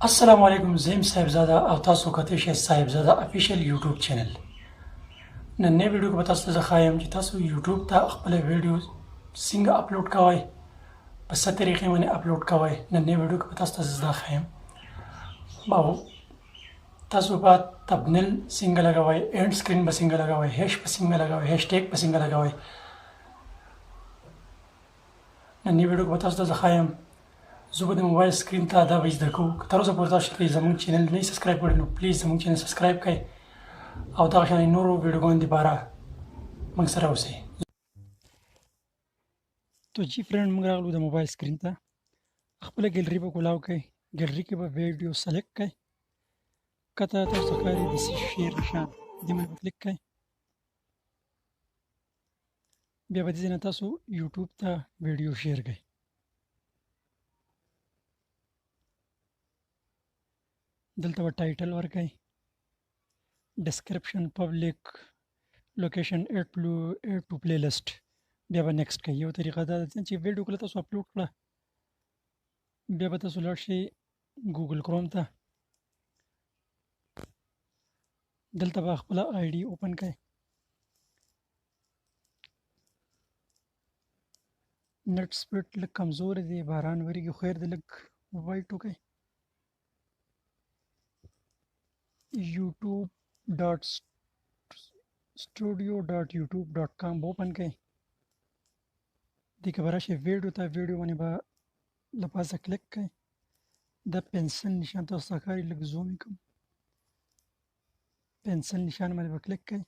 السلام علیکم زیم صاحب زاده او تاسو کتئ شئ صاحب زاده افیشل یوټیوب چینل نننۍ ویډیو کې به تاسو ته زه ښایم چې تاسو یوټیوب ته خپله ویډیو څنګه اپلوډ کوئ په څه طریقې باندې اپلوډ کوئ نننۍ ویډیو کې به تاسو ته زه دا ښایم او تاسو به تبنیل څنګه لګوئ اینډ سکرین به څنګه لګوئ هیش به څنګه لګوئ هیش ټیګ به څنګه لګوئ نننۍ ویډیو کې به تاسو ته زه ښایم زه به د موبایل سکرین ته دا به زده کوو که تر اوسه پورې تاسو زموږ چینل نه سبسکرایب کړی نو پلیز زموږ چینل سبسکرایب کړئ او دغه شان نورو ویډیوګانو لپاره موږ سره اوسئ تو جی فرند موږ راغلو د موبایل سکرین ته خپله ګیلري به کولاو کړئ ګیلري کې به ویډیو سلیکټ کړئ کته تاسو ته ښکاري د شیر نشان دې باندې به کلیک کړئ بیا به دې ځای نه تاسو یوټیوب ته ویډیو شیر کړئ دلته به ټایټل ورکړئ ډسکرپشن پبلک لوکیشن ایډ ټو پلی لیست بیا به نیکسټ کوي یو طریقه دا ده چې ویډیو کله تاسو اپلوډ کړه بیا به تاسو لاړ شئ ګوګل کروم ته دلته به خپله آی ډي اوپن کړئ نټ سپیډ لږ کمزور دی باران وریږي خو خیر دی لږ وایټ وکړئ یوټیوب ډاټ سټوډیو ډاټ یوټیوب ډاټ کام به اوپن کړئ دې کې به راشئ ویډیو ته ویډیو باندې به له پاسه کلیک کړئ دا پنسل نشان تاسو ته ښکاري لږ زوم یې کړم پنسل نشان باندې به کلیک کړئ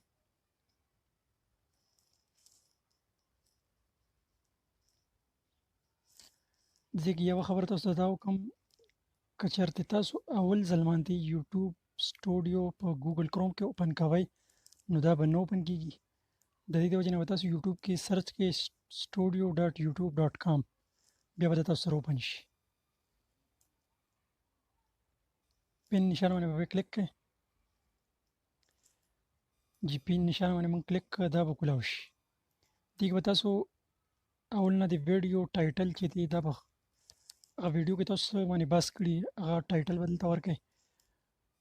دې کې یوه خبره تاسو ته دا وکړم که چېرته تاسو اول ځل باندې یوټیوب سټوډیو په ګوګل کروم کې اوپن کوئ نو دا به نه اوپن کېږي د دې د وجې نه به تاسو یوټیوب کې سرچ کړئ سټوډیو ډاټ یوټیوب ډاټ کام بیا به د تاسو سره اوپن شي پین نشان باندې به کلیک کړئ جی پین نشان باندې موږ کلیک کړه دا به کولاو شي دې کې به تاسو اول نه د ویډیو ټایټل چې دی دا به هغه ویډیو کې تاسو باندې بحث کړي هغه ټایټل به دلته ورکړئ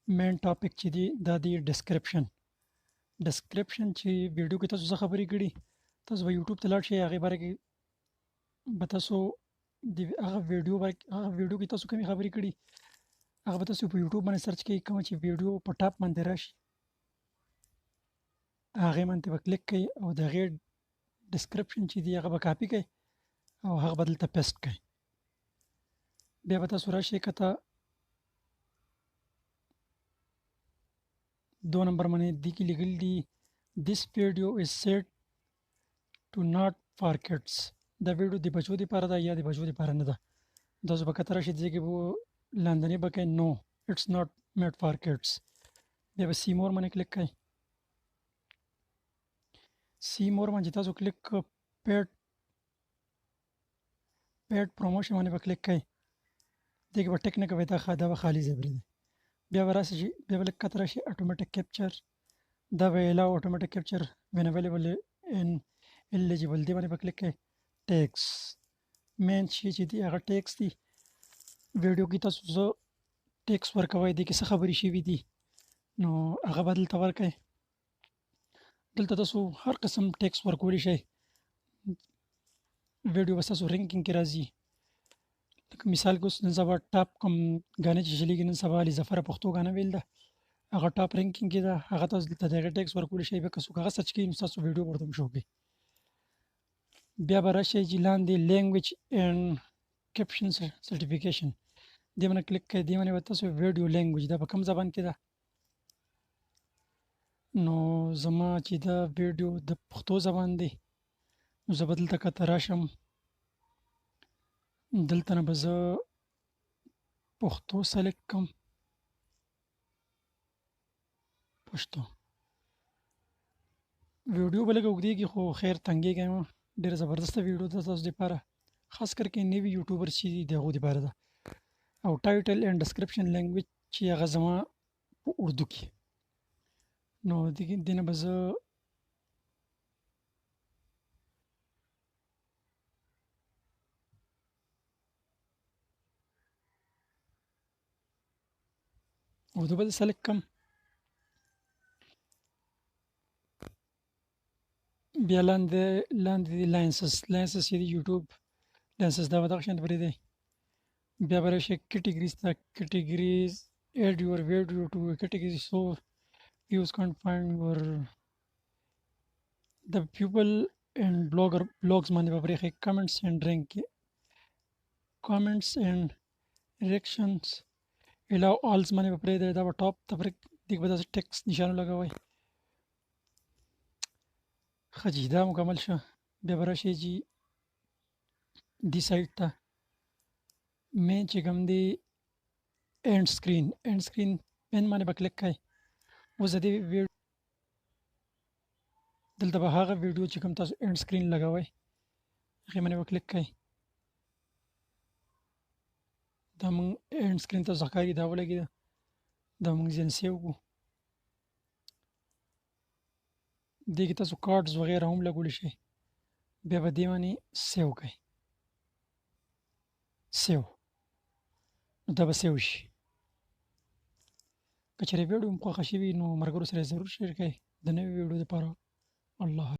مین ټاپک چې دی دا دی ډسکرپشن چې ویډیو کې تاسو څه خبرې کړي تاسو به یوټیوب ته لاړ شئ هغې باره کې به تاسو د هغه ویډیو کې تاسو کومې خبرې کړي هغه به تاسو په یوټیوب باندې سرچ کړئ کومه چې ویډیو په ټاپ باندې راشي هغې باندې به کلیک کړئ او د هغې ډسکرپشن چې دی هغه به کاپي کړئ او هغه به دلته پیسټ کړئ بیا به تاسو راشئ کته 2 نمبر باندې دې کې لیکل دي this video is set to not for kids دا ویډیو د بچو لپاره ده یا د بچو لپاره نه ده تاسو به کته راشئ دې کې به لاندنۍ به کوئ نو اټس ناٹ میډ فار کډس بیا به سی مور باندې کلیک کړئ سی مور باندې تاسو کلیک پیډ پروموشن باندې به کلیک کړئ دې کې به ټیک نه کوئ دا به خالي ځای پرېږدئ بیا به راشي بیا به لږ کته راشي اټومیټک کیپچر دا به الاو اټومیټک کیپچر وین اویلیبل ان الیجیبل دې باندې به کلیک کړئ ټیکس مین شي چې دی هغه ټیکس دی ویډیو کې تاسو زه ټیکس ورکوئ دې کې څه خبرې شوي دي نو هغه به دلته ورکړئ دلته تاسو هر قسم ټیکس ورکولی شئ ویډیو به ستاسو رینکینګ کې راځي لکه مثال کې اوس نن سبا ټاپ کوم ګانې چې چلیږي نن سبا الیزفر پښتو ګانه ویل ده هغه ټاپ رینکینګ کې ده هغه تاسو دلته د هغې ټیکس ورکولی شئ بیا که څوک هغه سرچ کوي نو ستاسو ویډیو به ورته هم شو کوي بیا به راشئ چې لاندې لینګویج اینډ کیپشن سرټیفیکیشن دې باندې کلیک کړئ دې باندې به تاسو ویډیو لینګویج دا په کوم زبان کې ده نو زما چې دا ویډیو د پښتو زبان دی نو زه به دلته کته راشم دلته نه به زه پښتو سلیکټ کړم پښتو ویډیو به لږه اوږدېږي خو خیر تنګېږی مه ډېره زبردسته ویډیو ده ستاسو دپاره خاص کر کې نوي یوټیوبر چې دي د هغو دپاره ده او ټایټل اینډ ډسکرپشن لینګویج چې هغه زما په اردو کې نو دې نه به زه اردو به سلیکټ کم. بیا لاندې دي لاینسز چې دي یوټیوب لاینسز دا به دغه شان پرې دی. بیا به راشي کټګریز ته. کټګریز add your video to a category so views can't find your the people and blogs باندې به پرې comments and reactions allow alls باندې به پرې دی. دا به ټاپ ته پرې دغه به داسې ټیکس نشانه لګوئ. ښه جي دا مکمل شو. بیا به راشئ جي دې سایډ ته مین چې کوم دی اینډ سکرین مین باندې به کلیک کړئ. اوس د دې دلته به هغه ویډیو چې کوم تاسو اینډ سکرین لګوئ هغې باندې به کلیک کړئ. دا مونږ اینډ سکرین ته ښکاري دا ولګېده. دا مونږ ځینې سیو کړو. دې کې تاسو کارډز وغیره هم لګولی شئ. بیا به دې باندې سیو کړئ. سیو نو دا به سیو شي. که چېرې ویډیو مو خوښه شوي نو ملګرو سره یې ضرور شیر کړئ د نوې ویډیو دپاره. الله